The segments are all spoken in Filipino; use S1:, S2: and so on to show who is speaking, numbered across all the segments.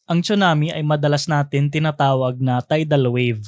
S1: Ang tsunami ay madalas natin tinatawag na tidal wave,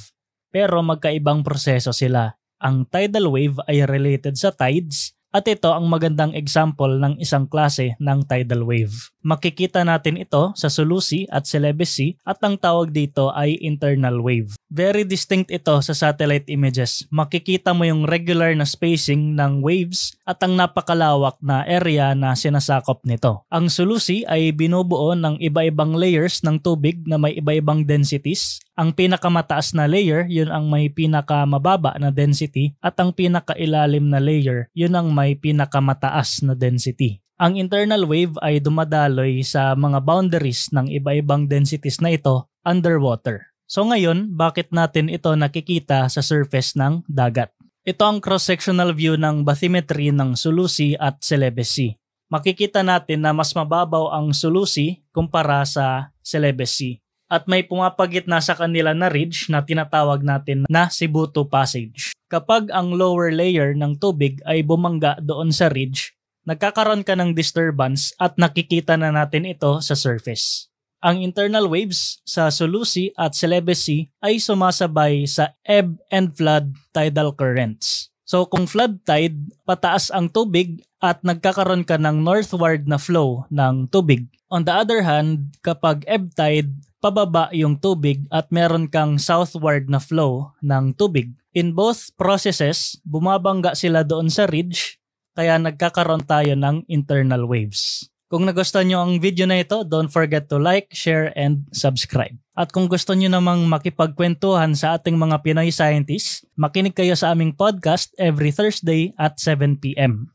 S1: pero magkaibang proseso sila. Ang tidal wave ay related sa tides at ito ang magandang example ng isang klase ng tidal wave. Makikita natin ito sa Sulusi at Celebes Sea at ang tawag dito ay internal wave. Very distinct ito sa satellite images. Makikita mo yung regular na spacing ng waves at ang napakalawak na area na sinasakop nito. Ang Sulusi ay binubuo ng iba-ibang layers ng tubig na may iba-ibang densities. Ang pinakamataas na layer, yun ang may pinakamababa na density at ang pinakailalim na layer, yun ang may pinakamataas na density. Ang internal wave ay dumadaloy sa mga boundaries ng iba-ibang densities na ito underwater. So ngayon, bakit natin ito nakikita sa surface ng dagat? Ito ang cross-sectional view ng bathymetry ng Sulusi at Celebes Sea. Makikita natin na mas mababaw ang Sulusi kumpara sa Celebes Sea. At may pumapagitna sa kanila na ridge na tinatawag natin na Sibutu Passage. Kapag ang lower layer ng tubig ay bumangga doon sa ridge, nagkakaroon ka ng disturbance at nakikita na natin ito sa surface. Ang internal waves sa Sulusi at Celebes Sea ay sumasabay sa ebb and flood tidal currents. So kung flood tide, pataas ang tubig at nagkakaroon ka ng northward na flow ng tubig. On the other hand, kapag ebb tide, pababa yung tubig at meron kang southward na flow ng tubig. In both processes, bumabangga sila doon sa ridge, kaya nagkakaroon tayo ng internal waves. Kung nagustuhan nyo ang video na ito, don't forget to like, share, and subscribe. At kung gusto nyo namang makipagkwentuhan sa ating mga Pinoy scientists, makinig kayo sa aming podcast every Thursday at 7 p.m.